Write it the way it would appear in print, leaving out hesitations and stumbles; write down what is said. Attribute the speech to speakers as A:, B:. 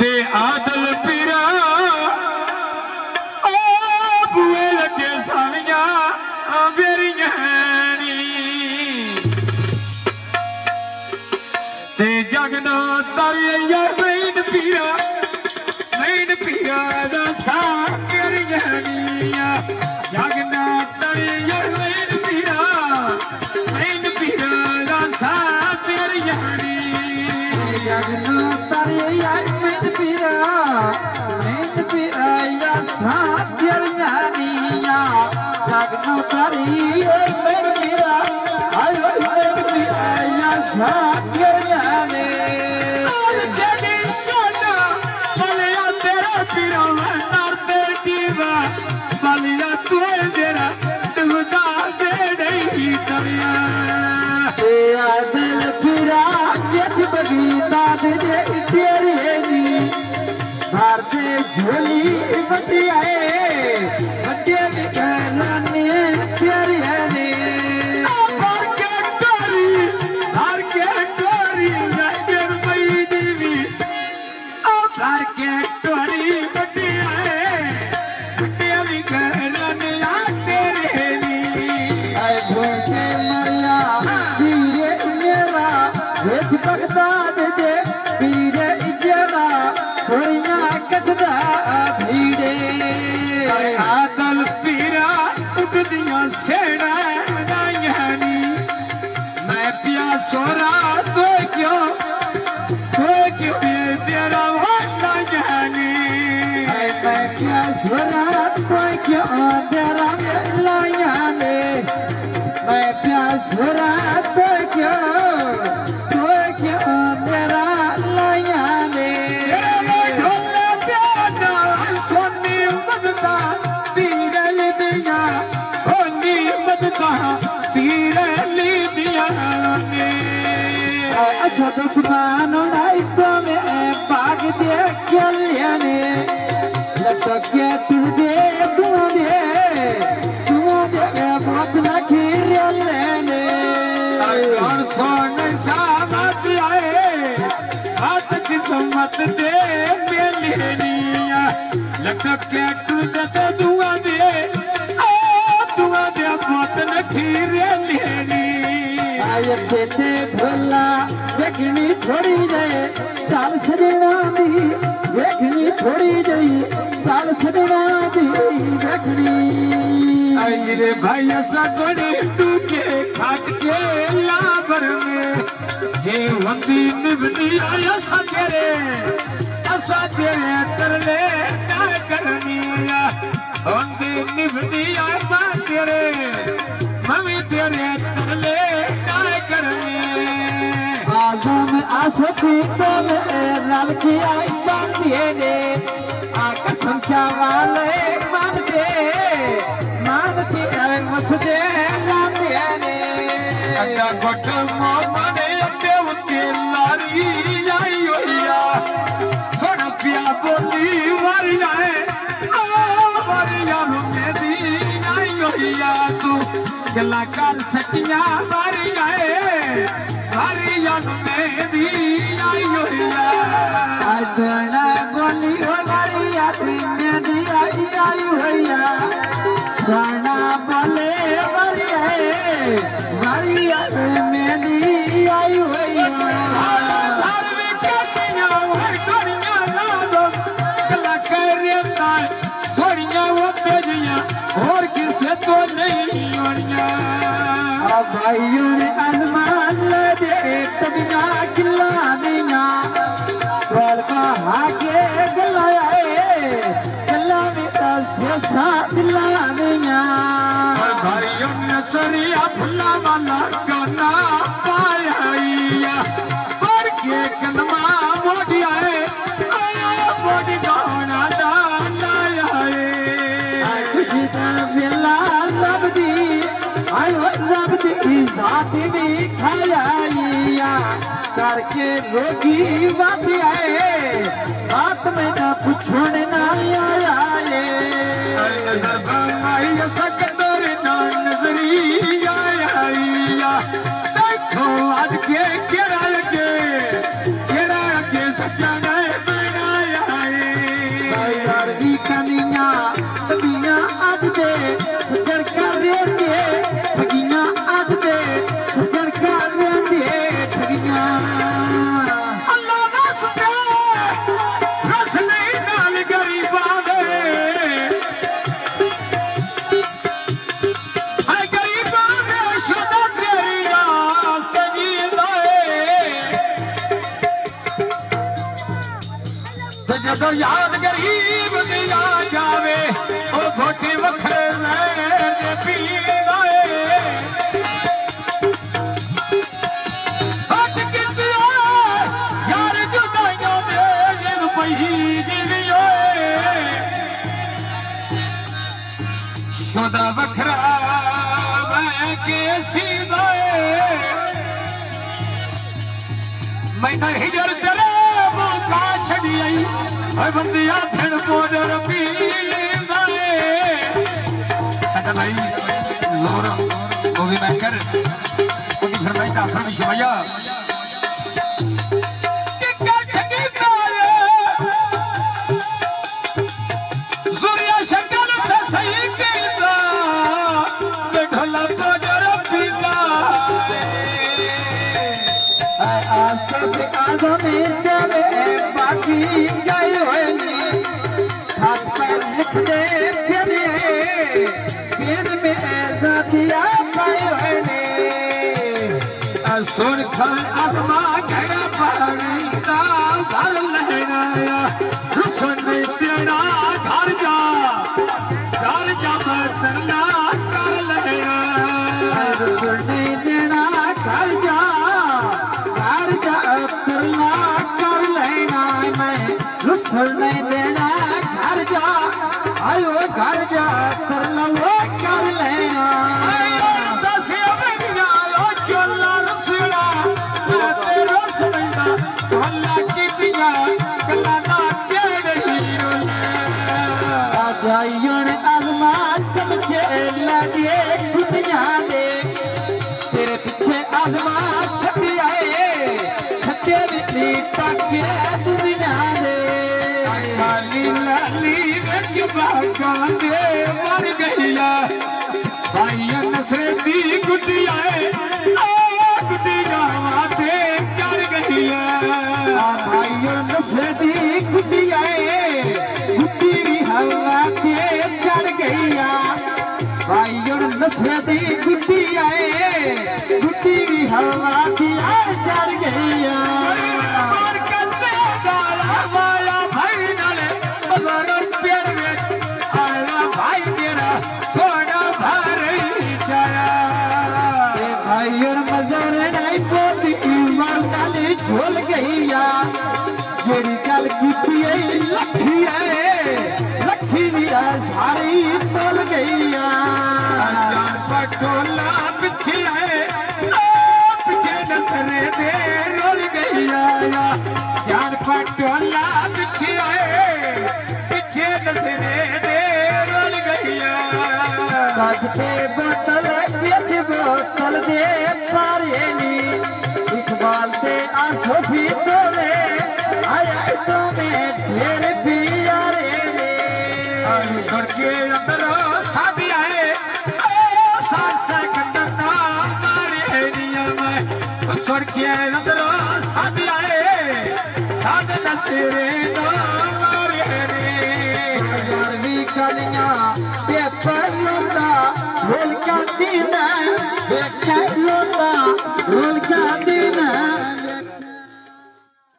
A: ते आदल पीरा ओ बुए लगे सानिया बेरियां ते जगना तारिया मैन पीरा दा सा बेरियां जगना तारिया मैन पीरा दा सा बेरियां
B: जगना तारिया मैन पीरा या सा बेरियां जगना तारिया मैन पीरा या सा
A: पीरा नारते दीवा बलिया तू तेरा दुदा दे नहीं करिया
B: ते आदल पीरा यच बगीता दे तेरे नी भारते झोली बड़ी आए बड़े निकलाने तेरे नी
A: भर के टोरी नजर पई दीवी भर के बगदाद दे पीरे इजरा सोनिया कटदा भीड़े आदल पीरा उगदियां सेड़ा नायानी मैं पिया सोरा तो क्यों तेरा वाला जानी
B: मैं पिया सोरा तो क्यों तेरा वाला जानी मैं पिया सोरा तो क्यों दुश्मन तो में भाग दे चलियाने लटके तुझे तुझे बहुत न खीरने
A: और सोन सामत आए हाथ किस्मत दे मेलिया लटके तुझे तो दुआ दे बहुत न खीरने
B: तेते भोला देखनी थोड़ी जाए चाल सजना दी देखनी थोड़ी जाए चाल सजना दी देखनी
A: आई रे भाई सगड़े टूटे खाट के लाबर में जे वंदी निभदी आया सा तेरे तरले ना करनिया वंदी निभदी आया तेरे मम्मी तेरे तरले
B: आजम आसती तो रल की आई बांधिए ने आका संख्या वाले मानते मसदे रामदिए ने
A: अड्डा घट मोमने अड्डे उते लारी आई होया सोना पिया बोली वारी आए वारिया में दी आई होया तू गला कर सचिया वारी आए वारिया में दी आई होया
B: सोना बोली वारिया में दी आई होया सोना बोले वारिया में दी आई होया
A: और किसे तो नहीं होनिया
B: भाइयों ने आसमान दे तबिया खिला दिया वालका हाके गलाया गला में तस्सा दिला दिया
A: भाइयों ने सरिया फुला वाला गाना पाया पर के कनमा मोड़ी आए मोड़ी गाना डाला आए
B: खुशी बेला रब दी जात भी खाया करके रोगी बात आए बात में ना पूछने ना आया
A: सकदर ना नजरी आया देखो आज के केरा के सच्चा गए बनाया ਤੇ ਜਦੋਂ ਯਾਦ ਗਰੀਬ ਦੀ ਆ ਜਾਵੇ ਉਹ ਘੋਟੀ ਵੱਖਰੇ ਲੈਣ ਦੇ ਪੀਂਦਾ ਏ ਹੱਟ ਕਿਤਿਆ ਯਾਰ ਜੁਦਾਈਆਂ ਦੇ ਰੁਪਈ ਜਿਵੇਂ ਓਏ ਸਦਾ ਵੱਖਰਾ ਮੈਂ ਕੇ ਸੀਦਾ ਏ मैं तो हिजर तेरे मुका छड़ी आई ओए बंदिया थन पोडर पींदा ए सदा भाई जोर वो भी मैं कर उनकी फरमाइश था फरमाइश भैया टिक्का छकी तारे सूर्या शक्ल थे सही कीता मैं ढोला पोडर पींदा
B: सब आज़मे तेरे बाकी गए हुए हाथ पर लिख दे फिर में ऐसा दिया पाए हुए
A: सुन खान आत्मा घेरा पानी का घर लहराया रुसन तेरा घर जा मैं तेरा कर लहराया
B: रुसन तेरा घर जा कर लेना मैं रुसन देना घर जा आयो घर जा कर लो कर लेना आजमा चमचे लगे दुनिया दे तेरे पीछे आजमा छपी आए छपे भी ताके दुनिया दे
A: लाली लाली गज बागा दे मर गईया भाई नसरे दी गुड्डी आए गुड्डी गावा दे चढ़ गईया
B: भाई नसरे दी गुड्डी आए गुड्डी भी हवा के चढ़ गईया भाई नसरे दी गुड्डी आए गुड्डी भी हवा की चढ़ गईया झोल गईया जेरी गल की लखी है लखी मेरा भारी तोल गईया
A: जान पटोला पीछे है पीछे नसरे दे रोल गईया जान पटोला पीछे है पीछे नसरे दे रोल गईया
B: काज पे बोतल दे पारे नी इकबाल से आंसू भी तोले आया तो में ढेर भी यारे ने
A: सुर के अंदर शादी आए साथ से कंदर ना मारे निया में सुर के अंदर शादी आए साथ नसरे ना मारे ने
B: यारवी कनिया पेपर लोटा रोल का दिन बेटा लोटा रोल